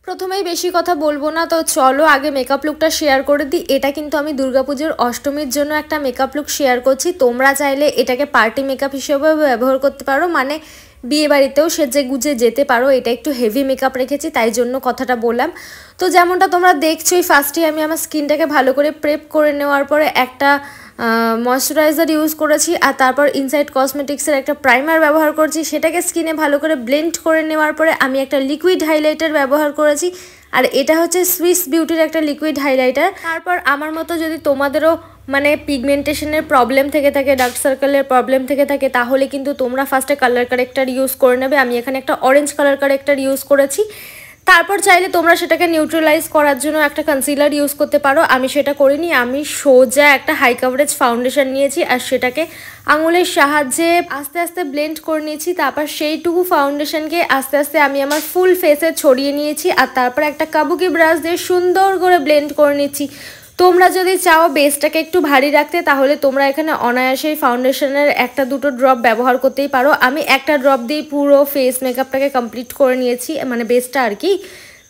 প্রথমেই বেশি কথা বলবো না, তো চলো আগে মেকআপ লুকটা শেয়ার করে দিই। এটা কিন্তু আমি দুর্গাপুজোর অষ্টমীর জন্য একটা মেকআপ লুক শেয়ার করছি। তোমরা চাইলে এটাকে পার্টি মেকআপ হিসেবেও ব্যবহার করতে পারো, মানে বিয়ে বাড়িতেও সেজে গুজে যেতে পারো। এটা একটু হেভি মেকআপ রেখেছি, তাই জন্য কথাটা বললাম। তো যেমনটা তোমরা দেখছোই, ফার্স্টে আমি আমার স্কিনটাকে ভালো করে প্রেপ করে নেওয়ার পরে একটা ময়শ্চারাইজার ইউজ করেছি, আর তারপর ইনসাইড কসমেটিক্সের একটা প্রাইমার ব্যবহার করছি। সেটাকে স্কিনে ভালো করে ব্লেন্ড করে নেওয়ার পরে আমি একটা লিকুইড হাইলাইটার ব্যবহার করেছি, আর এটা হচ্ছে সুইস বিউটির একটা লিকুইড হাইলাইটার। তারপর আমার মতো যদি তোমাদেরও মানে পিগমেন্টেশনের প্রবলেম থেকে থাকে, ডার্ক সার্কেলের প্রবলেম থেকে থাকে, তাহলে কিন্তু তোমরা ফার্স্টে কালার কারেক্টার ইউজ করে নেবে। আমি এখানে একটা অরেঞ্জ কালার কারেক্টার ইউজ করেছি। তারপর চাইলে তোমরা সেটাকে নিউট্রালাইজ করার জন্য একটা কনসিলার ইউজ করতে পারো। আমি সেটা করিনি, আমি সোজা একটা হাই কাভারেজ ফাউন্ডেশন নিয়েছি আর সেটাকে আঙুলের সাহায্যে আস্তে আস্তে ব্লেন্ড করে নিয়েছি। তারপর সেইটুকু ফাউন্ডেশনকে আস্তে আস্তে আমি আমার ফুল ফেসে ছড়িয়ে নিয়েছি, আর তারপর একটা কাবুকি ব্রাশ দিয়ে সুন্দর করে ব্লেন্ড করে নিচ্ছি। তোমরা যদি চাও বেসটাকে একটু ভারী রাখতে, তাহলে তোমরা এখানে অনায়াসেই ফাউন্ডেশনের একটা দুটো ড্রপ ব্যবহার করতেই পারো। আমি একটা ড্রপ দিয়েই পুরো ফেস মেকআপটাকে কমপ্লিট করে নিয়েছি, মানে বেসটা আর কি।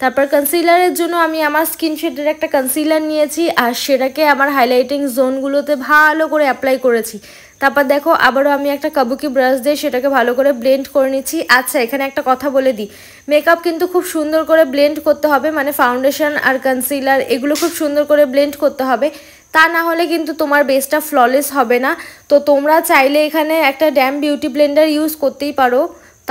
তারপর কনসিলারের জন্য আমি আমার স্কিন শেডের একটা কনসিলার নিয়েছি, আর সেটাকে আমার হাইলাইটিং জোনগুলোতে ভালো করে অ্যাপ্লাই করেছি। তারপর দেখো আবারও আমি একটা কাবুকি ব্রাশ দিয়ে সেটাকে ভালো করে ব্লেন্ড করে নিচ্ছি। আচ্ছা, এখানে একটা কথা বলে দিই, মেকআপ কিন্তু খুব সুন্দর করে ব্লেন্ড করতে হবে, মানে ফাউন্ডেশন আর কনসিলার এগুলো খুব সুন্দর করে ব্লেন্ড করতে হবে, তা না হলে কিন্তু তোমার বেসটা ফ্ললেস হবে না। তো তোমরা চাইলে এখানে একটা ড্যাম বিউটি ব্লেন্ডার ইউজ করতেই পারো।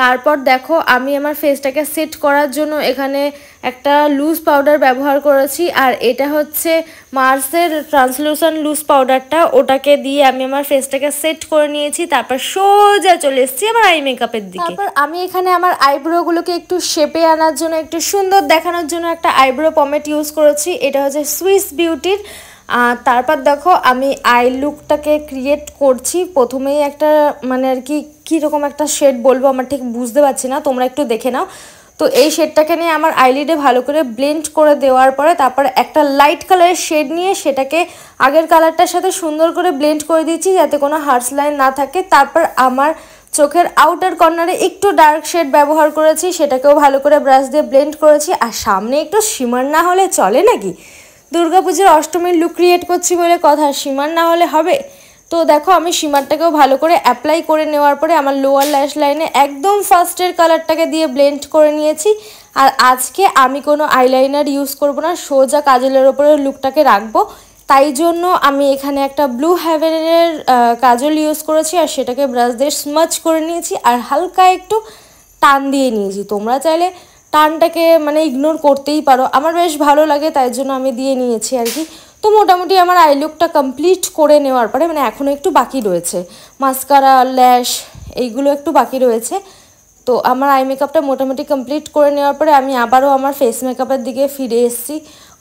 তারপর দেখো আমি আমার ফেসটাকে সেট করার জন্য এখানে একটা লুজ পাউডার ব্যবহার করেছি, আর এটা হচ্ছে মার্সের ট্রান্সলুসেন্ট লুজ পাউডারটা, ওটাকে দিয়ে আমি আমার ফেসটাকে সেট করে নিয়েছি। তারপর সোজা চলে এসেছি আমার আই মেকআপের দিকে। তারপর আমি এখানে আমার আইব্রোগুলোকে একটু শেপে আনার জন্য, একটু সুন্দর দেখানোর জন্য একটা আইব্রো পমেট ইউজ করেছি। এটা হচ্ছে সুইস বিউটির। তারপর দেখো আমি আই লুকটাকে ক্রিয়েট করছি। প্রথমেই একটা মানে আর কি কীরকম একটা শেড বলবো আমার ঠিক বুঝতে পারছি না, তোমরা একটু দেখে নাও। তো এই শেডটাকে নিয়ে আমার আইলিডে ভালো করে ব্লেন্ড করে দেওয়ার পরে তারপর একটা লাইট কালারের শেড নিয়ে সেটাকে আগের কালারটার সাথে সুন্দর করে ব্লেন্ড করে দিচ্ছি, যাতে কোনো হার্স লাইন না থাকে। তারপর আমার চোখের আউটার কর্নারে একটু ডার্ক শেড ব্যবহার করেছি, সেটাকেও ভালো করে ব্রাশ দিয়ে ব্লেন্ড করেছি। আর সামনে একটু শিমার না হলে চলে নাকি? দুর্গাপুজোর অষ্টমীর লুক ক্রিয়েট করছি বলে কথা, শিমার না হলে হবে? তো দেখো আমি শিমারটাকেও ভালো করে অ্যাপ্লাই করে নেওয়ার পরে আমার লোয়ার ল্যাশ লাইনে একদম ফার্স্টের কালারটাকে দিয়ে ব্লেন্ড করে নিয়েছি। আর আজকে আমি কোনো আইলাইনার ইউজ করব না, সোজা কাজলের ওপরে লুকটাকে রাখবো। তাই জন্য আমি এখানে একটা ব্লু হেভেনের কাজল ইউজ করেছি, আর সেটাকে ব্রাশ দিয়ে স্মাচ করে নিয়েছি আর হালকা একটু টান দিয়ে নিয়েছি। তোমরা চাইলে টানটাকে মানে ইগনোর করতেই পারো, আমার বেশ ভালো লাগে তাই জন্য আমি দিয়ে নিয়েছি আর কি। তো মোটামুটি আমার আই লুকটা কমপ্লিট করে নেওয়ার পরে, মানে এখনও একটু বাকি রয়েছে, মাস্কারা ল্যাশ এইগুলো একটু বাকি রয়েছে। তো আমার আই মেকআপটা মোটামুটি কমপ্লিট করে নেওয়ার পরে আমি আবারও আমার ফেস মেকআপের দিকে ফিরে এসেছি।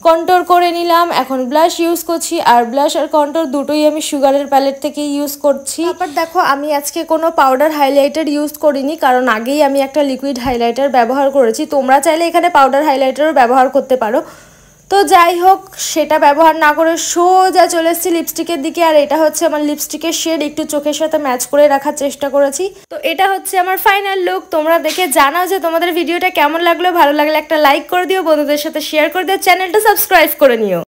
কন্ট্রোর করে নিলাম, এখন ব্লাশ ইউজ করছি, আর ব্লাশ আর কন্ট্রোর দুটোই আমি সুগারের প্যালেট থেকেই ইউজ করছি। তারপর দেখো আমি আজকে কোনো পাউডার হাইলাইটার ইউজ করিনি, কারণ আগেই আমি একটা লিকুইড হাইলাইটার ব্যবহার করেছি। তোমরা চাইলে এখানে পাউডার হাইলাইটারও ব্যবহার করতে পারো। তো যাই হোক, সেটা ব্যবহার না করে সোজা চলে এসেছি লিপস্টিকের দিকে, আর এটা হচ্ছে আমার লিপস্টিকের শেড, একটু চোখের সাথে ম্যাচ করে রাখার চেষ্টা করেছি। তো এটা হচ্ছে আমার ফাইনাল লুক। তোমরা দেখে জানাও যে তোমাদের ভিডিওটা কেমন লাগলো। ভালো লাগলে একটা লাইক করে দিও, বন্ধুদের সাথে শেয়ার করে দিও, চ্যানেলটা সাবস্ক্রাইব করে নিও।